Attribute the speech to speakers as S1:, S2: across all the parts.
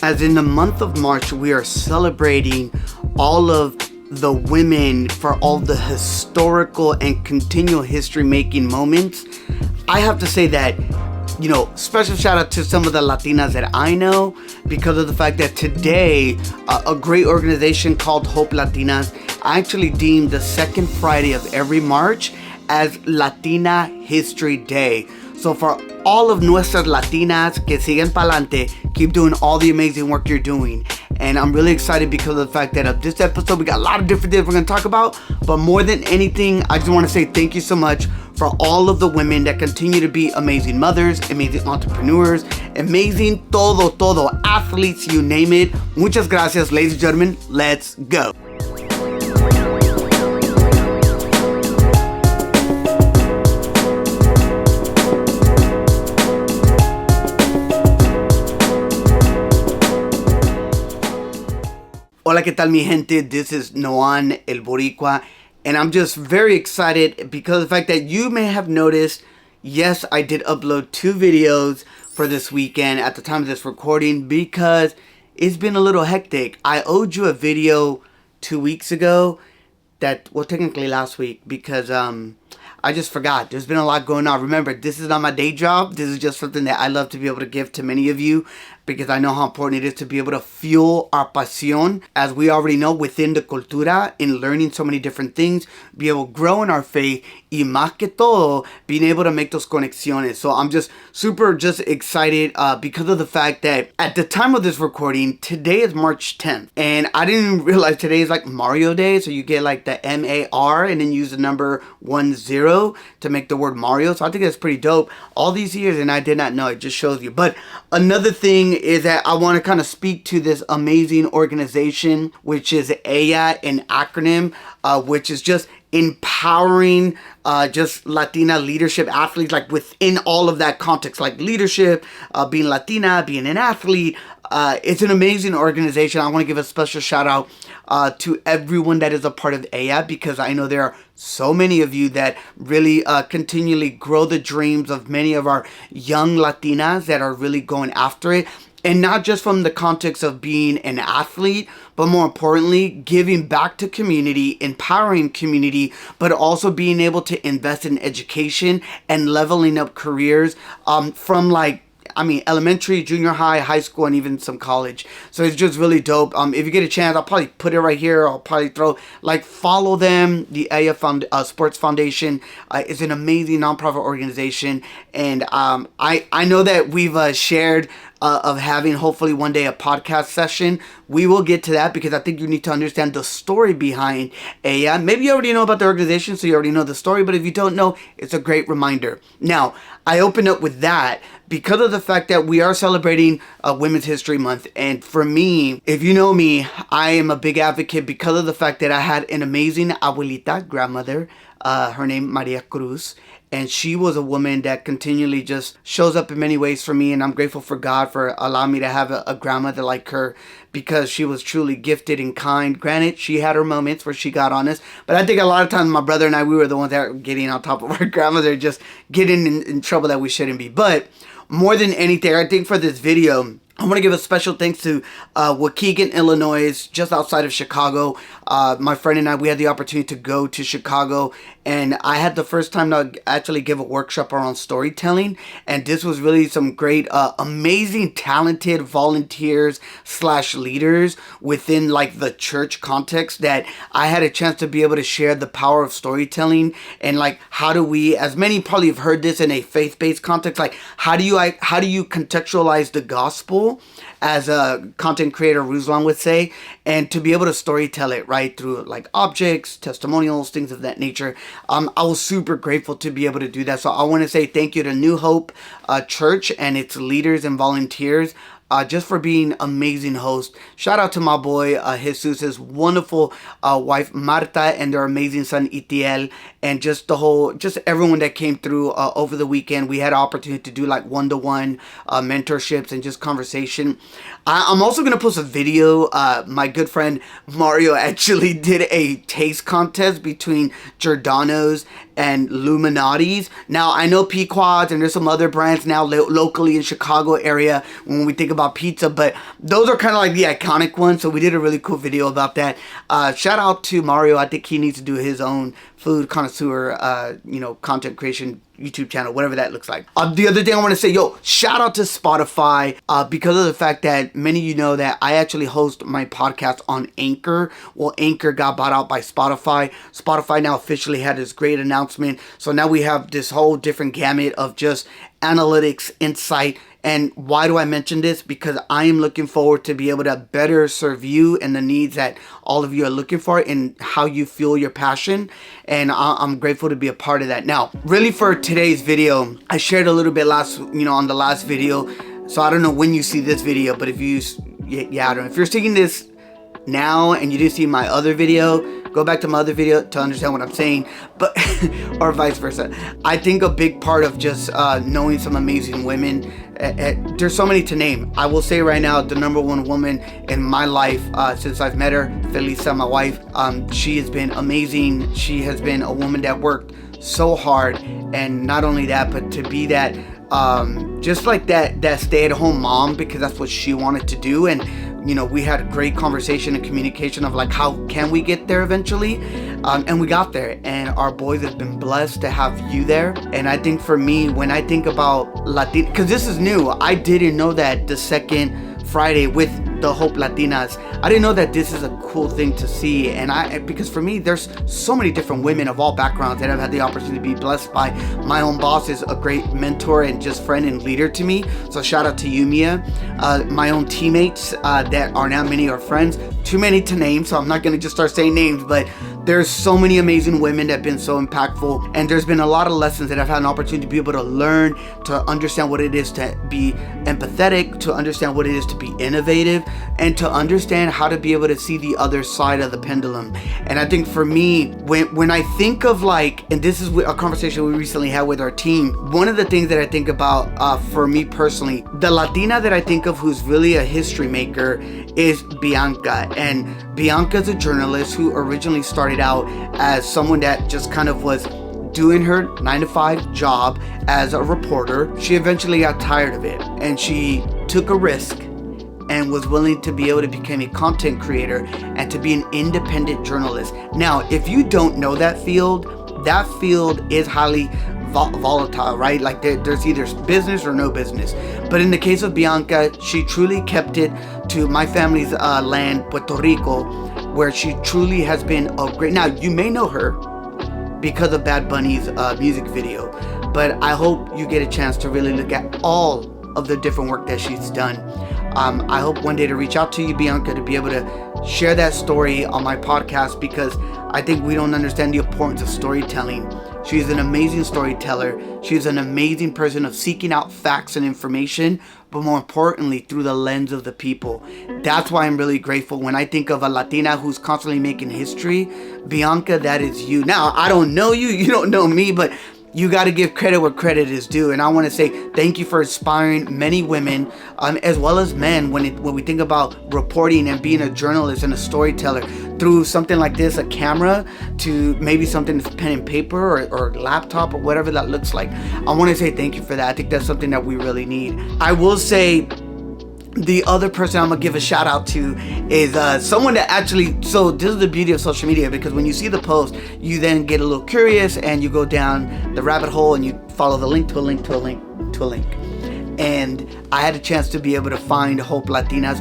S1: as in the month of March, we are celebrating all of the women for all the historical and continual history-making moments. I have to say that, special shout out to some of the Latinas that I know, because of the fact that today, a great organization called Hope Latinas actually deemed the second Friday of every March as Latina History Day. So for all of nuestras Latinas que siguen pa'lante, keep doing all the amazing work you're doing. And I'm really excited because of the fact that of this episode, we got a lot of different things we're going to talk about. But more than anything, I just want to say thank you so much for all of the women that continue to be amazing mothers, amazing entrepreneurs, amazing todo, athletes, you name it. Muchas gracias, ladies and gentlemen. Let's go. Hola, ¿qué tal mi gente? This is Noan El Boricua, and I'm just very excited because of the fact that you may have noticed, yes, I did upload 2 videos for this weekend at the time of this recording because it's been a little hectic. I owed you a video 2 weeks ago technically last week because I just forgot. There's been a lot going on. Remember, this is not my day job. This is just something that I love to be able to give to many of you because I know how important it is to be able to fuel our pasión, as we already know, within the cultura, in learning so many different things, be able to grow in our faith, y más que todo, being able to make those conexiones. So I'm just super excited because of the fact that at the time of this recording, today is March 10th. And I didn't even realize today is like Mario Day. So you get like the M-A-R and then use the number 10 to make the word Mario. So I think that's pretty dope. All these years and I did not know. It just shows you. But another thing is that I want to kind of speak to this amazing organization, which is ELLA, an acronym, which is just empowering just Latina leadership athletes, like within all of that context, like leadership, being Latina, being an athlete. It's an amazing organization. I want to give a special shout out to everyone that is a part of ELLA, because I know there are so many of you that really continually grow the dreams of many of our young Latinas that are really going after it. And not just from the context of being an athlete, but more importantly, giving back to community, empowering community, but also being able to invest in education and leveling up careers from elementary, junior high, high school, and even some college. So it's just really dope. If you get a chance, I'll probably put it right here. I'll probably follow them. The ELLA Sports Foundation is an amazing nonprofit organization. And I know that we've shared of having hopefully one day a podcast session. We will get to that because I think you need to understand the story behind ELLA. Maybe you already know about the organization, so you already know the story, but if you don't know, it's a great reminder. Now, I open up with that because of the fact that we are celebrating Women's History Month. And for me, if you know me, I am a big advocate because of the fact that I had an amazing abuelita, grandmother, her name Maria Cruz. And she was a woman that continually just shows up in many ways for me. And I'm grateful for God for allowing me to have a grandmother like her, because she was truly gifted and kind. Granted, she had her moments where she got on us. But I think a lot of times my brother and I, we were the ones that were getting on top of our grandmother, just getting in trouble that we shouldn't be. But more than anything, I think for this video, I want to give a special thanks to Waukegan, Illinois, just outside of Chicago. My friend and I, we had the opportunity to go to Chicago, and I had the first time to actually give a workshop around storytelling. And this was really some great, amazing, talented volunteers / leaders within the church context, that I had a chance to be able to share the power of storytelling. And how do we, as many probably have heard this in a faith-based context, how do you contextualize the gospel, as a content creator Ruslan would say, and to be able to storytell it right through objects, testimonials, things of that nature. I was super grateful to be able to do that. So I want to say thank you to New Hope Church and its leaders and volunteers. Just for being amazing hosts. Shout out to my boy Jesus, his wonderful wife Marta, and their amazing son Itiel, and just everyone that came through over the weekend. We had an opportunity to do one-to-one mentorships and just conversation. I'm also going to post a video. My good friend Mario actually did a taste contest between Giordano's and Illuminatis. Now, I know Pequods and there's some other brands now locally in Chicago area when we think about pizza, but those are kind of like the iconic ones. So we did a really cool video about that. Shout out to Mario. I think he needs to do his own food connoisseur, content creation YouTube channel, whatever that looks like. The other thing I want to say, shout out to Spotify, because of the fact that many of you know that I actually host my podcast on Anchor. Well, Anchor got bought out by Spotify. Spotify now officially had this great announcement. So now we have this whole different gamut of just analytics, insight. And why do I mention this? Because I am looking forward to be able to better serve you and the needs that all of you are looking for and how you fuel your passion. And I'm grateful to be a part of that. Now, really for today's video, I shared a little bit on the last video. So I don't know when you see this video, but if you, I don't know. If you're seeing this now and you didn't see my other video, go back to my other video to understand what I'm saying, but or vice versa. I think a big part of just knowing some amazing women, there's so many to name. I will say right now, the number one woman in my life since I've met her, Felisa, my wife, she has been amazing. She has been a woman that worked so hard, and not only that, but to be that just like that stay-at-home mom, because that's what she wanted to do. And we had a great conversation and communication of like, how can we get there eventually? And we got there, and our boys have been blessed to have you there. And I think for me, when I think about Latina, because this is new, I didn't know that the second Friday with the Hope Latinas, I didn't know that this is a cool thing to see. And because for me, there's so many different women of all backgrounds that I've had the opportunity to be blessed by. My own boss is a great mentor and just friend and leader to me. So shout out to you, Mia. My own teammates that are now many are friends. Too many to name, so I'm not gonna just start saying names, but there's so many amazing women that have been so impactful, and there's been a lot of lessons that I've had an opportunity to be able to learn, to understand what it is to be empathetic, to understand what it is to be innovative, and to understand how to be able to see the other side of the pendulum. And I think for me, when I think of and this is a conversation we recently had with our team, one of the things that I think about for me personally, the Latina that I think of who's really a history maker is Bianca. And Bianca's a journalist who originally started out as someone that just kind of was doing her 9-to-5 job as a reporter. She eventually got tired of it, and she took a risk and was willing to be able to become a content creator and to be an independent journalist. Now, if you don't know that field is highly volatile, right? Like there's either business or no business. But in the case of Bianca, she truly kept it to my family's land, Puerto Rico, where she truly has been a great. Now, you may know her because of Bad Bunny's music video, but I hope you get a chance to really look at all of the different work that she's done. I hope one day to reach out to you, Bianca, to be able to share that story on my podcast, because I think we don't understand the importance of storytelling. She's an amazing storyteller. She's an amazing person of seeking out facts and information, but more importantly, through the lens of the people. That's why I'm really grateful. When I think of a Latina who's constantly making history, Bianca, that is you. Now, I don't know you, you don't know me, but you got to give credit where credit is due. And I want to say thank you for inspiring many women as well as men when we think about reporting and being a journalist and a storyteller through something like this, a camera, to maybe something that's pen and paper or laptop or whatever that looks like. I want to say thank you for that. I think that's something that we really need. I will say the other person I'm gonna give a shout out to is someone that actually, so this is the beauty of social media, because when you see the post, you then get a little curious and you go down the rabbit hole and you follow the link to a link to a link to a link. And I had a chance to be able to find Hope Latinas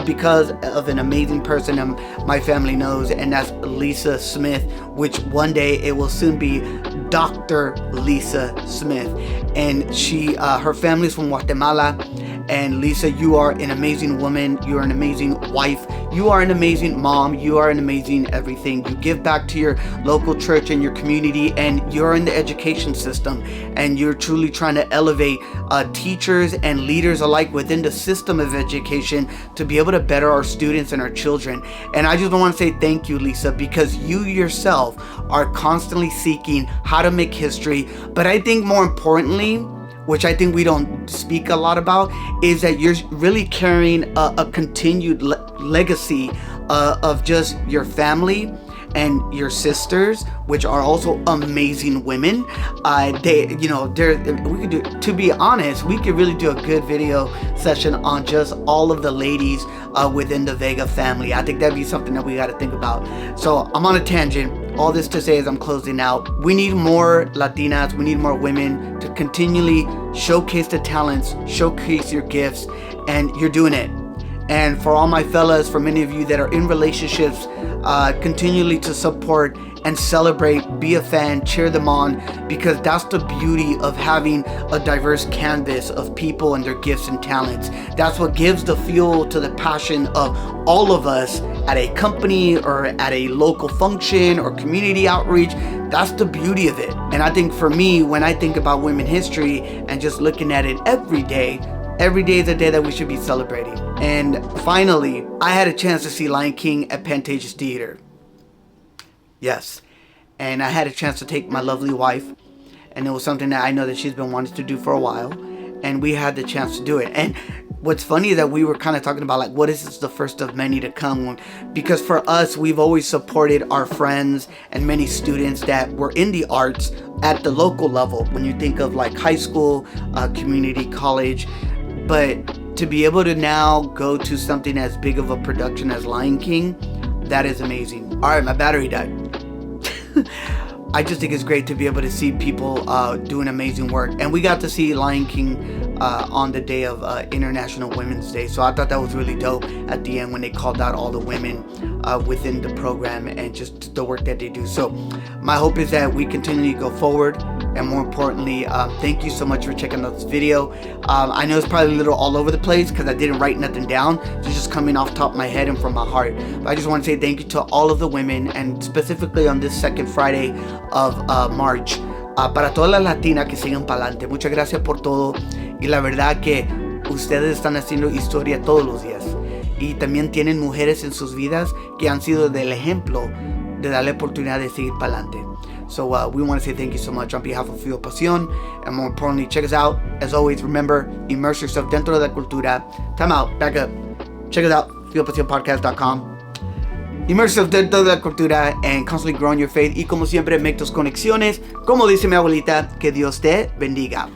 S1: because of an amazing person my family knows, and that's Lisa Smith, which one day it will soon be Dr. Lisa Smith. And she, her family's from Guatemala. And Lisa, you are an amazing woman. You are an amazing wife. You are an amazing mom. You are an amazing everything. You give back to your local church and your community, and you're in the education system, and you're truly trying to elevate teachers and leaders alike within the system of education to be able to better our students and our children. And I just want to say thank you, Lisa, because you yourself are constantly seeking how to make history. But I think more importantly, which I think we don't speak a lot about, is that you're really carrying a continued legacy of just your family and your sisters, which are also amazing women. We could do, to be honest, we could really do a good video session on just all of the ladies within the Vega family. I think that'd be something that we got to think about. So I'm on a tangent. All this to say, as I'm closing out, we need more Latinas, we need more women to continually showcase the talents, showcase your gifts, and you're doing it. And for all my fellas, for many of you that are in relationships, continually to support and celebrate, be a fan, cheer them on, because that's the beauty of having a diverse canvas of people and their gifts and talents. That's what gives the fuel to the passion of all of us at a company or at a local function or community outreach. That's the beauty of it. And I think for me, when I think about women history and just looking at it every day is a day that we should be celebrating. And finally, I had a chance to see Lion King at Pantages Theater. Yes. And I had a chance to take my lovely wife, and it was something that I know that she's been wanting to do for a while, and we had the chance to do it. And what's funny is that we were kind of talking about, like, what is this, the first of many to come? Because for us, we've always supported our friends and many students that were in the arts at the local level. When you think of like high school, community college, but to be able to now go to something as big of a production as Lion King, that is amazing. All right, my battery died. I just think it's great to be able to see people doing amazing work. And we got to see Lion King on the day of International Women's Day. So I thought that was really dope at the end when they called out all the women within the program and just the work that they do. So my hope is that we continue to go forward. And more importantly, thank you so much for checking out this video. I know it's probably a little all over the place because I didn't write nothing down. It's just coming off the top of my head and from my heart. But I just want to say thank you to all of the women, and specifically on this second Friday of March. Para todas las latinas que sigan para adelante. Muchas gracias por todo. Y la verdad que ustedes están haciendo historia todos los días. Y también tienen mujeres en sus vidas que han sido del ejemplo de darle oportunidad de seguir para adelante. So we want to say thank you so much on behalf of Fuel Pasión, and more importantly, check us out. As always, remember, immerse yourself dentro de la cultura. Time out, back up. Check us out, fuelpasionpodcast.com. Immerse yourself dentro de la cultura and constantly grow in your faith. Y como siempre, make tus conexiones. Como dice mi abuelita, que Dios te bendiga.